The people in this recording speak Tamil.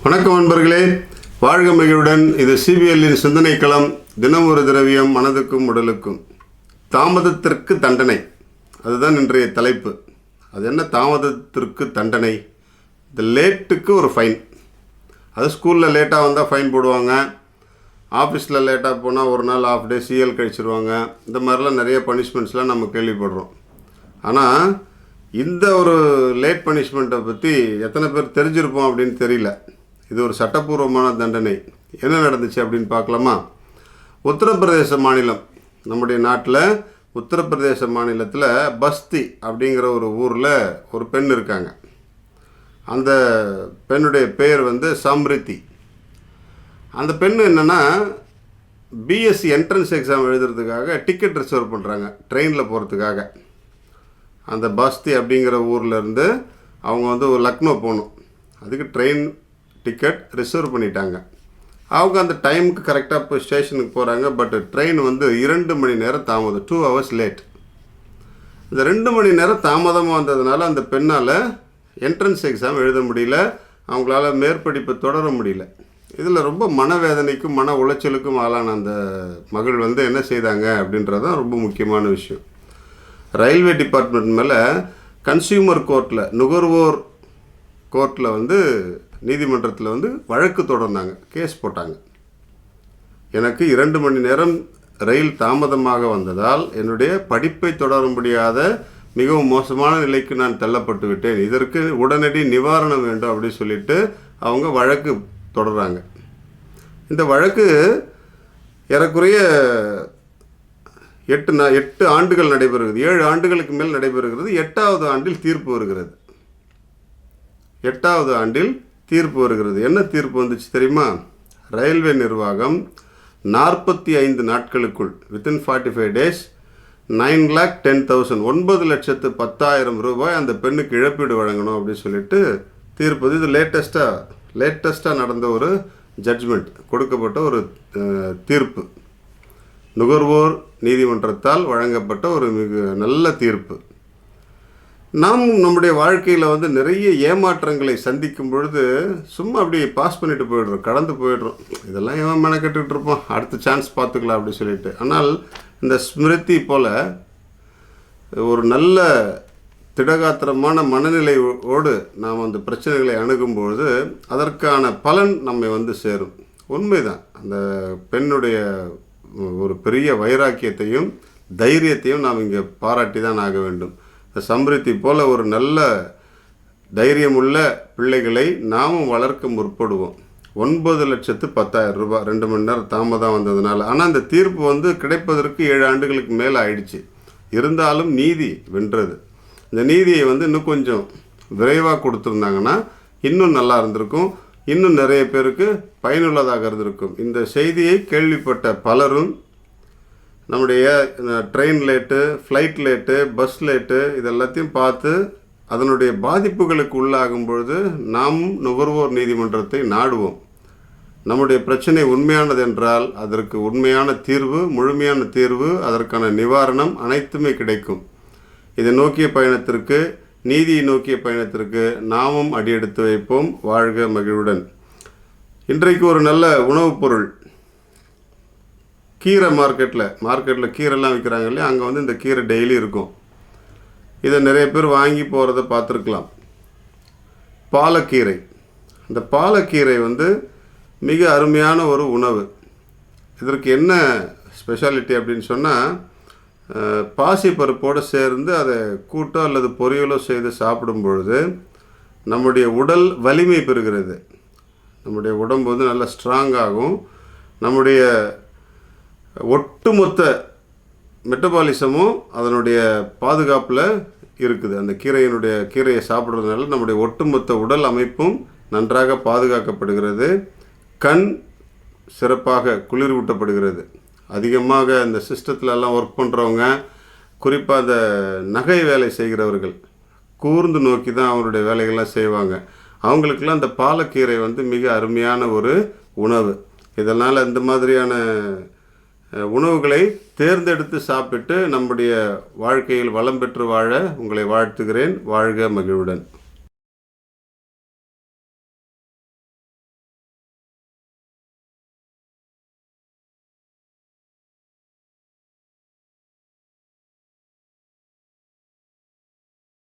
வணக்கம் நண்பர்களே, வாழ்க மகிழ்வுடன். இது சிபிஎல்லின் சிந்தனை களம். தினம் ஒரு திரவியம், மனதுக்கும் உடலுக்கும். தாமதத்திற்கு தண்டனை, அதுதான் இன்றைய தலைப்பு. அது என்ன தாமதத்திற்கு தண்டனை? இந்த லேட்டுக்கு ஒரு ஃபைன். அது ஸ்கூலில் லேட்டாக வந்தால் ஃபைன் போடுவாங்க, ஆஃபீஸில் லேட்டாக போனால் ஒரு நாள் ஆஃப் டே சிஎல் கழிச்சிருவாங்க. இந்த மாதிரிலாம் நிறைய பனிஷ்மெண்ட்ஸ்லாம் நம்ம கேள்விப்படுறோம். ஆனால் இந்த ஒரு லேட் பனிஷ்மெண்ட்டை பற்றி எத்தனை பேர் தெரிஞ்சிருப்போம் அப்படின்னு தெரியல. இது ஒரு சட்டப்பூர்வமான தண்டனை. என்ன நடந்துச்சு அப்படின்னு பார்க்கலாமா? உத்தரப்பிரதேச மாநிலம், நம்முடைய நாட்டில் உத்தரப்பிரதேச மாநிலத்தில் பஸ்தி அப்படிங்கிற ஒரு ஊரில் ஒரு பெண் இருக்காங்க. அந்த பெண்ணுடைய பேர் சம்ரித்தி. அந்த பெண் என்னென்னா, பிஎஸ்சி என்ட்ரன்ஸ் எக்ஸாம் எழுதுறதுக்காக டிக்கெட் ரிசர்வ் பண்ணுறாங்க ட்ரெயினில் போகிறதுக்காக. அந்த பஸ்தி அப்படிங்கிற ஊர்லேருந்து அவங்க ஒரு லக்னோ போகணும். அதுக்கு ட்ரெயின் டிக்கெட் ரிசர்வ் பண்ணிட்டாங்க. அவங்க அந்த டைமுக்கு கரெக்டாக போய் ஸ்டேஷனுக்கு போகிறாங்க. பட் ட்ரெயின் 2 மணி நேரம் தாமதம், 2 hours லேட். இந்த 2 மணி நேரம் தாமதமாக வந்ததுனால அந்த பெண்ணால் என்ட்ரன்ஸ் எக்ஸாம் எழுத முடியல, அவங்களால மேற்படிப்பு தொடர முடியல. இதில் ரொம்ப மனவேதனைக்கும் மன உளைச்சலுக்கும் ஆளான அந்த மகள் என்ன செய்தாங்க அப்படின்றது தான் ரொம்ப முக்கியமான விஷயம். ரயில்வே டிபார்ட்மெண்ட் மேலே கன்சியூமர் கோர்ட்டில், நுகர்வோர் கோர்ட்டில் நீதிமன்றத்தில் வழக்கு தொடர்ந்தாங்க, கேஸ் போட்டாங்க. எனக்கு 2 மணி நேரம் ரயில் தாமதமாக வந்ததால் என்னுடைய படிப்பை தொடர முடியாத மிகவும் மோசமான நிலைக்கு நான் தள்ளப்பட்டு விட்டேன், இதற்கு உடனடி நிவாரணம் வேண்டும் அப்படின்னு சொல்லிட்டு அவங்க வழக்கு தொடர்றாங்க. இந்த வழக்கு ஏறக்குறைய 8 ஆண்டுகள் நடைபெறுகிறது. 7 ஆண்டுகளுக்கு மேல் நடைபெறுகிறது. 8வது ஆண்டில் தீர்ப்பு வருகிறது. 8வது ஆண்டில் தீர்ப்பு வருகிறது. என்ன தீர்ப்பு வந்துச்சு தெரியுமா? ரயில்வே நிர்வாகம் 45 நாட்களுக்குள், வித்தின் 45 days, 9,10,000, 9,10,000 ரூபாய் அந்த பெண்ணுக்கு இழப்பீடு வழங்கணும் அப்படின்னு சொல்லிட்டு தீர்ப்பு. இது லேட்டஸ்ட்டாக நடந்த ஒரு ஜட்ஜ்மெண்ட், கொடுக்கப்பட்ட ஒரு தீர்ப்பு. நுகர்வோர் நீதிமன்றத்தால் வழங்கப்பட்ட ஒரு மிக நல்ல தீர்ப்பு. நாம் நம்முடைய வாழ்க்கையில் நிறைய ஏமாற்றங்களை சந்திக்கும் பொழுது சும்மா அப்படி பாஸ் பண்ணிட்டு போயிடுறோம், கடந்து போயிடுறோம். இதெல்லாம் ஏன் மெனக்கட்டுட்டு இருப்போம், அடுத்த சான்ஸ் பார்த்துக்கலாம் அப்படி சொல்லிட்டு. ஆனால் இந்த ஸ்மிருதி போல் ஒரு நல்ல திடகாத்திரமான மனநிலையோடு நாம் அந்த பிரச்சனைகளை அணுகும்பொழுது அதற்கான பலன் நம்மை சேரும். உண்மைதான். அந்த பெண்ணுடைய ஒரு பெரிய வைராக்கியத்தையும் தைரியத்தையும் நாம் இங்கே பாராட்டி தான் ஆக வேண்டும். சம்ரித்தி போல் ஒரு நல்ல தைரியமுள்ள பிள்ளைகளை நாமும் வளர்க்க முற்படுவோம். 9,10,000 ரூபாய் 2 மணி நேரம் தாமதம் வந்ததுனால. ஆனால் அந்த தீர்ப்பு கிடைப்பதற்கு 7 ஆண்டுகளுக்கு மேலே ஆயிடுச்சு. இருந்தாலும் நீதி வென்றது. இந்த நீதியை இன்னும் கொஞ்சம் விரைவாக கொடுத்துருந்தாங்கன்னா இன்னும் நல்லா இருந்திருக்கும், இன்னும் நிறைய பேருக்கு பயனுள்ளதாக இருந்திருக்கும். இந்த செய்தியை கேள்விப்பட்ட பலரும் நம்முடைய train late, flight late, bus late இதெல்லாத்தையும் பார்த்து அதனுடைய பாதிப்புகளுக்கு உள்ளாகும் பொழுது நாம் நுகர்வோர் நீதிமன்றத்தை நாடுவோம். நம்முடைய பிரச்சனை உண்மையானது என்றால் அதற்கு உண்மையான தீர்வு, முழுமையான தீர்வு, அதற்கான நிவாரணம் அனைத்துமே கிடைக்கும். இதை நோக்கிய பயணத்திற்கு, நீதியை நோக்கிய பயணத்திற்கு நாமும் அடியெடுத்து வைப்போம். வாழ்க மகிழ்வுடன். இன்றைக்கு ஒரு நல்ல உணவுப் பொருள், கீரை மார்க்கெட்டில் கீரைலாம் விற்கிறாங்க இல்லையா, அங்கே இந்த கீரை டெய்லி இருக்கும். இதை நிறைய பேர் வாங்கி போகிறத பார்த்துருக்கலாம். பாலக்கீரை. இந்த பாலக்கீரை மிக அருமையான ஒரு உணவு. இதற்கு என்ன ஸ்பெஷாலிட்டி அப்படின்னு சொன்னால், பாசி பருப்போடு சேர்ந்து அதை கூட்டோ அல்லது பொரியலோ செய்து சாப்பிடும் பொழுது நம்முடைய உடல் வலிமை பெறுகிறது. நம்முடைய உடம்பு நல்லா ஸ்ட்ராங்காகும். நம்முடைய ஒட்டுமொத்த மெட்டபாலிசமும் அதனுடைய பாதுகாப்பில் இருக்குது. அந்த கீரையை சாப்பிட்றதுனால நம்முடைய ஒட்டுமொத்த உடல் அமைப்பும் நன்றாக பாதுகாக்கப்படுகிறது. கண் சிறப்பாக குளிர்வூட்டப்படுகிறது. அதிகமாக இந்த சிஸ்டத்துலலாம் ஒர்க் பண்ணுறவங்க, குறிப்பாக அந்த நகை வேலை செய்கிறவர்கள் கூர்ந்து நோக்கி தான் அவங்களுடைய வேலைகள்லாம் செய்வாங்க. அவங்களுக்கெல்லாம் இந்த பாலக்கீரை மிக அருமையான ஒரு உணவு. இதனால் இந்த மாதிரியான உணவுகளை தேர்ந்தெடுத்து சாப்பிட்டு நம்முடைய வாழ்க்கையில் வளம் பெற்று வாழ உங்களை வாழ்த்துகிறேன். வாழ்க மகிழ்வுடன்.